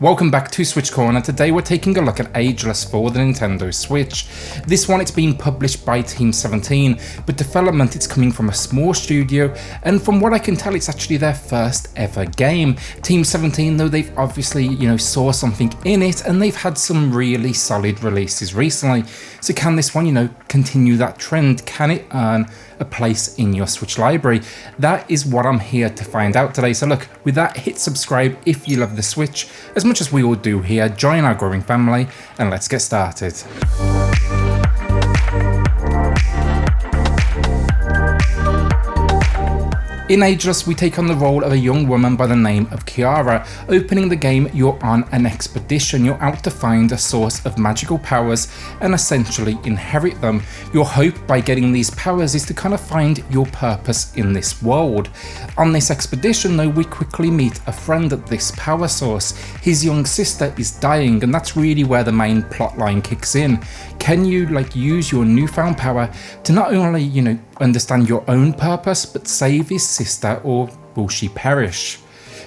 Welcome back to SwitchCorner. Today we're taking a look at Ageless for the Nintendo Switch. This one, it's being published by Team 17, but development it's coming from a small studio, and from what I can tell it's actually their first ever game. Team 17 though, they've obviously, saw something in it, and they've had some really solid releases recently. So can this one, continue that trend? Can it earn a place in your Switch library? That is what I'm here to find out today. So look, with that, hit subscribe if you love the Switch as much as we all do here. Join our growing family and let's get started. In Ageless, we take on the role of a young woman by the name of Kiara. Opening the game, you're on an expedition. You're out to find a source of magical powers and essentially inherit them. Your hope by getting these powers is to kind of find your purpose in this world. On this expedition though, we quickly meet a friend at this power source. His young sister is dying, and that's really where the main plot line kicks in. Can you use your newfound power to not only, understand your own purpose, but save his sister, or will she perish?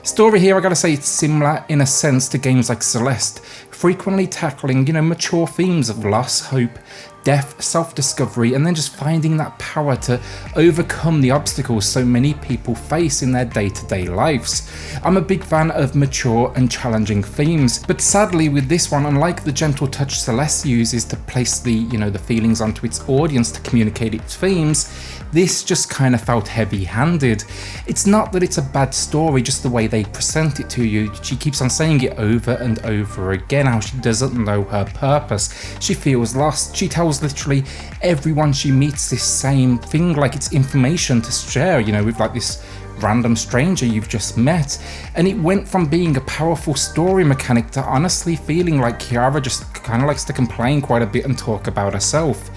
Story here, I gotta say, it's similar in a sense to games like Celeste, frequently tackling, mature themes of loss, hope, death, self-discovery, and then just finding that power to overcome the obstacles so many people face in their day-to-day lives. I'm a big fan of mature and challenging themes, but sadly with this one, unlike the gentle touch Celeste uses to place the, the feelings onto its audience to communicate its themes, this just kind of felt heavy-handed. It's not that it's a bad story, just the way they present it to you. She keeps on saying it over and over again, how she doesn't know her purpose. She feels lost. She tells literally everyone she meets this same thing, like it's information to share, with this random stranger you've just met. And it went from being a powerful story mechanic to honestly feeling like Kiara just kind of likes to complain quite a bit and talk about herself.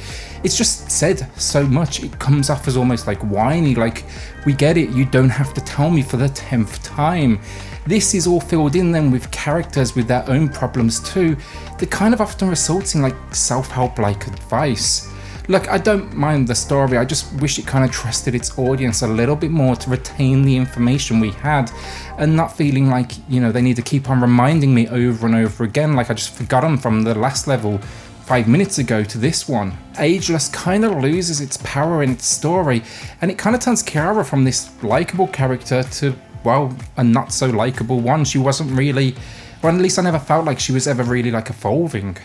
It's just said so much, it comes off as almost like whiny, like, we get it, you don't have to tell me for the 10th time. This is all filled in then with characters with their own problems too, that kind of often results in self-help like advice. Look, I don't mind the story, I just wish it kind of trusted its audience a little bit more to retain the information we had, and not feeling like, they need to keep on reminding me over and over again, like I just forgot them from the last level 5 minutes ago to this one. Ageless kind of loses its power in its story, and it kind of turns Kiara from this likeable character to, well, a not so likeable one. She wasn't really, or at least I never felt like she was ever really evolving.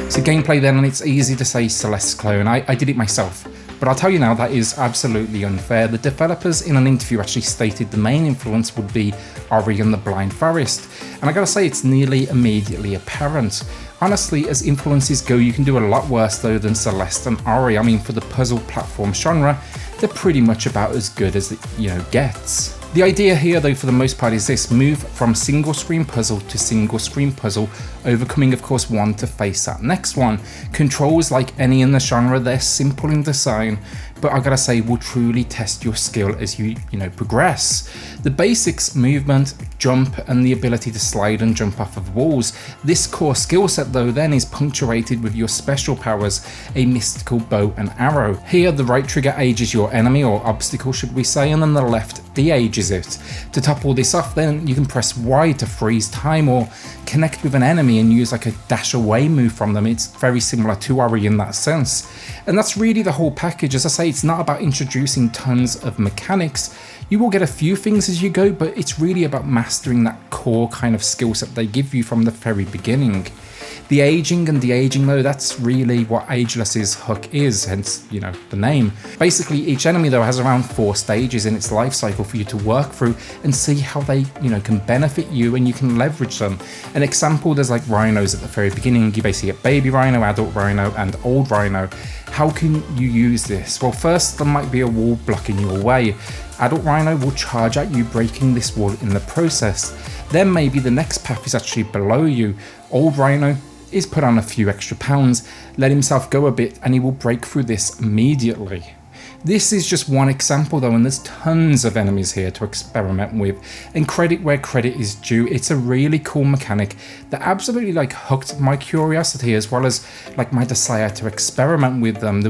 So gameplay then, and it's easy to say Celeste clone, I did it myself. But I'll tell you now, that is absolutely unfair. The developers in an interview actually stated the main influence would be Ori and the Blind Forest, and I gotta say it's nearly immediately apparent. Honestly, as influences go, you can do a lot worse though than Celeste and Ori. I mean, for the puzzle platform genre, they're pretty much about as good as it gets. The idea here though for the most part is this: move from single screen puzzle to single screen puzzle, overcoming of course one to face that next one. Controls, like any in the genre, they're simple in design, but I gotta say will truly test your skill as you progress. The basics, movement, jump, and the ability to slide and jump off of walls. This core skill set though then is punctuated with your special powers, a mystical bow and arrow. Here the right trigger ages your enemy, or obstacle should we say, and then the left de-ages it. To top all this off then, you can press Y to freeze time, or connect with an enemy and use a dash away move from them. It's very similar to Ori in that sense. And that's really the whole package. As I say, it's not about introducing tons of mechanics. You will get a few things as you go, but it's really about mastering that core kind of skill set they give you from the very beginning. The aging and de-aging though, that's really what Ageless's hook is, hence, the name. Basically, each enemy though has around 4 stages in its life cycle for you to work through and see how they, can benefit you, and you can leverage them. An example, there's rhinos at the very beginning. You basically get baby rhino, adult rhino, and old rhino. How can you use this? Well, first, there might be a wall blocking your way. Adult rhino will charge at you, breaking this wall in the process. Then maybe the next path is actually below you. Old rhino is put on a few extra pounds, let himself go a bit, and he will break through this immediately. This is just one example though, and there's tons of enemies here to experiment with, and credit where credit is due. It's a really cool mechanic that absolutely hooked my curiosity, as well as my desire to experiment with them.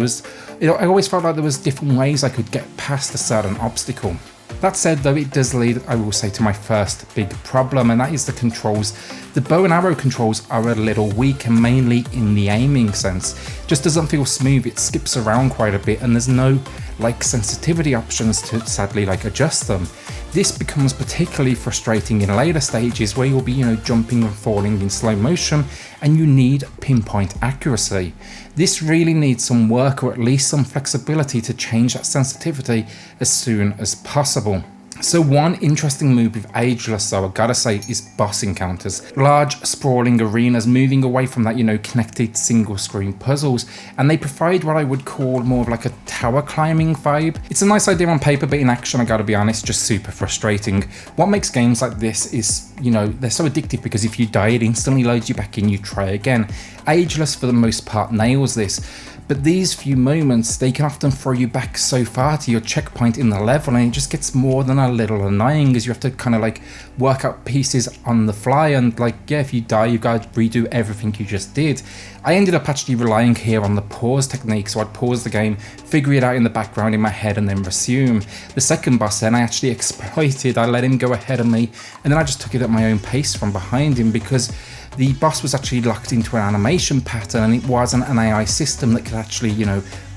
I always felt like there was different ways I could get past a certain obstacle. That said though, it does lead, I will say, to my first big problem, and that is the controls. The bow and arrow controls are a little weak, and mainly in the aiming sense. Just doesn't feel smooth, it skips around quite a bit, and there's no like sensitivity options to sadly like adjust them. This becomes particularly frustrating in later stages where you'll be, jumping and falling in slow motion and you need pinpoint accuracy. This really needs some work, or at least some flexibility, to change that sensitivity as soon as possible. So one interesting move with Ageless though, I gotta say, is boss encounters. Large, sprawling arenas moving away from that, connected single screen puzzles, and they provide what I would call more of like a tower climbing vibe. It's a nice idea on paper, but in action, I gotta be honest, just super frustrating. What makes games like this is, they're so addictive because if you die, it instantly loads you back in, you try again. Ageless for the most part nails this. But these few moments, they can often throw you back so far to your checkpoint in the level, and it just gets more than a little annoying as you have to kind of like work out pieces on the fly, and if you die, you've got to redo everything you just did. I ended up actually relying here on the pause technique, so I'd pause the game, figure it out in the background in my head, and then resume. The second boss then I actually exploited. I let him go ahead of me, and then I just took it at my own pace from behind him, because the boss was actually locked into an animation pattern, and it wasn't an AI system that could actually,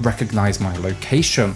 recognize my location.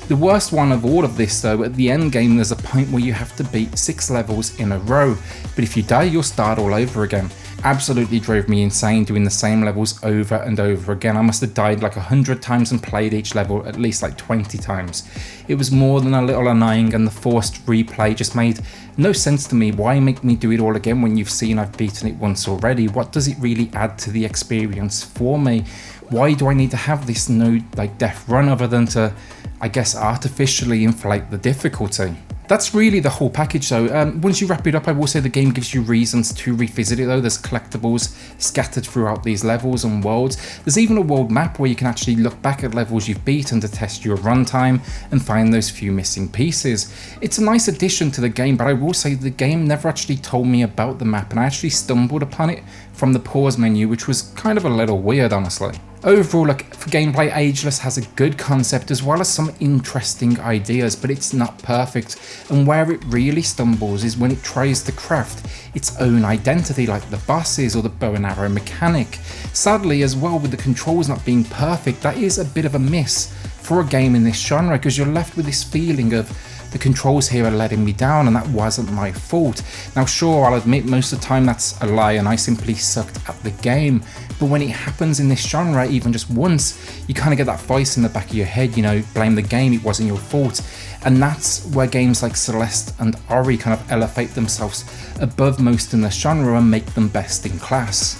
The worst one of all of this though, at the end game there's a point where you have to beat 6 levels in a row, but if you die you'll start all over again. Absolutely drove me insane doing the same levels over and over again. I must have died like 100 times and played each level at least like 20 times. It was more than a little annoying, and the forced replay just made no sense to me. Why make me do it all again when you've seen I've beaten it once already? What does it really add to the experience for me? Why do I need to have this no death run other than to, I guess, artificially inflate the difficulty? That's really the whole package though. Once you wrap it up, I will say the game gives you reasons to revisit it though. There's collectibles scattered throughout these levels and worlds. There's even a world map where you can actually look back at levels you've beaten to test your runtime and find those few missing pieces. It's a nice addition to the game, but I will say the game never actually told me about the map, and I actually stumbled upon it from the pause menu, which was kind of a little weird, honestly. Overall, for gameplay, Ageless has a good concept as well as some interesting ideas, but it's not perfect, and where it really stumbles is when it tries to craft its own identity, like the bosses or the bow and arrow mechanic. Sadly as well, with the controls not being perfect, that is a bit of a miss for a game in this genre, because you're left with this feeling of the controls here are letting me down, and that wasn't my fault. Now sure, I'll admit most of the time that's a lie and I simply sucked at the game, but when it happens in this genre even just once, you kind of get that voice in the back of your head, blame the game, it wasn't your fault. And that's where games like Celeste and Ori kind of elevate themselves above most in the genre and make them best in class.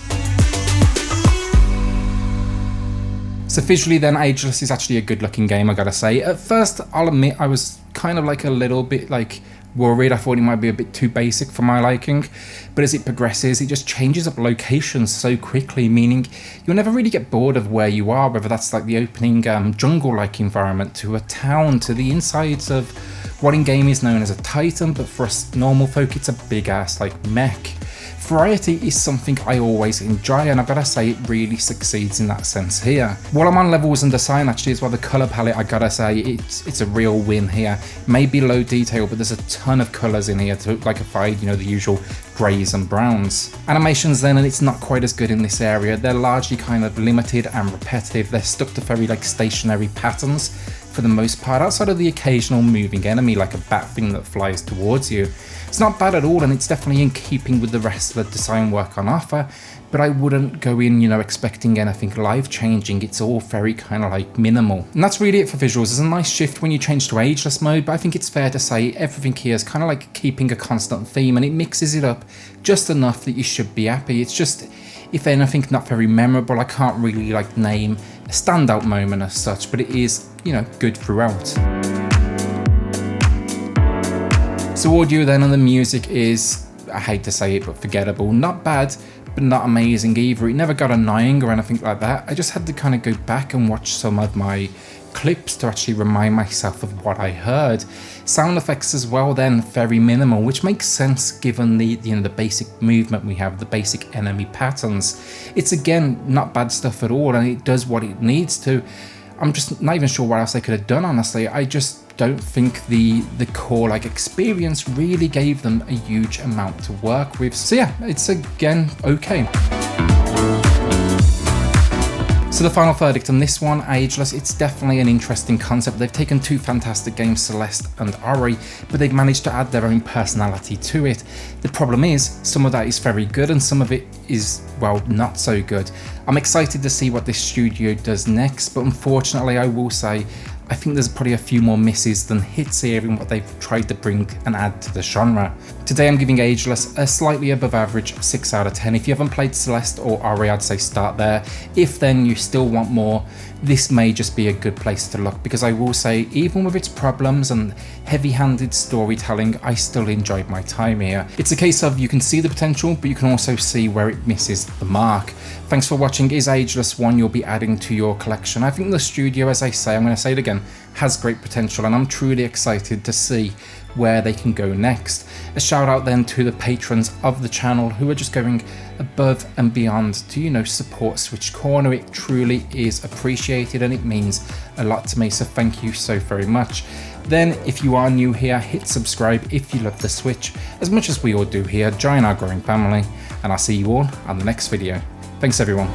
So visually then, Ageless is actually a good looking game, I gotta say. At first, I'll admit I was kind of a little bit worried. I thought it might be a bit too basic for my liking, but as it progresses, it just changes up locations so quickly, meaning you'll never really get bored of where you are, whether that's the opening jungle-like environment to a town to the insides of what in game is known as a titan, but for us normal folk it's a big ass mech. Variety is something I always enjoy, and I've got to say it really succeeds in that sense here. While I'm on levels and design actually as well, the colour palette, I gotta say it's a real win here. Maybe low detail, but there's a ton of colours in here to avoid the usual greys and browns. Animations then, and it's not quite as good in this area. They're largely kind of limited and repetitive. They're stuck to very stationary patterns for the most part, outside of the occasional moving enemy like a bat thing that flies towards you. It's not bad at all, and it's definitely in keeping with the rest of the design work on offer, but I wouldn't go in, expecting anything life-changing. It's all very kind of minimal. And that's really it for visuals. There's a nice shift when you change to Ageless mode, but I think it's fair to say everything here is kind of keeping a constant theme, and it mixes it up just enough that you should be happy. It's just, if anything, not very memorable. I can't really name a standout moment as such, but it is, good throughout. So audio then, and the music is, I hate to say it, but forgettable. Not bad, but not amazing either. It never got annoying or anything like that. I just had to kind of go back and watch some of my clips to actually remind myself of what I heard. Sound effects as well then, very minimal, which makes sense given the the basic movement we have, the basic enemy patterns. It's again not bad stuff at all, and it does what it needs to. I'm just not even sure what else I could have done, honestly. I just don't think the core like experience really gave them a huge amount to work with. So yeah, it's again okay. So the final verdict on this one, Ageless, it's definitely an interesting concept. They've taken two fantastic games, Celeste and Ori, but they've managed to add their own personality to it. The problem is, some of that is very good and some of it is, well, not so good. I'm excited to see what this studio does next, but unfortunately I will say, I think there's probably a few more misses than hits here in what they've tried to bring and add to the genre. Today I'm giving Ageless a slightly above average 6 out of 10. If you haven't played Celeste or Ori, I'd say start there. If then you still want more, this may just be a good place to look, because I will say, even with its problems and heavy-handed storytelling, I still enjoyed my time here. It's a case of you can see the potential, but you can also see where it misses the mark. Thanks for watching. Is Ageless one you'll be adding to your collection? I think the studio, as I say, I'm going to say it again, has great potential, and I'm truly excited to see where they can go next. A shout out then to the patrons of the channel who are just going above and beyond to, you know, support SwitchCorner. It truly is appreciated and it means a lot to me, so thank you so very much. Then if you are new here, hit subscribe if you love the Switch as much as we all do here. Join our growing family, and I'll see you all on the next video. Thanks everyone.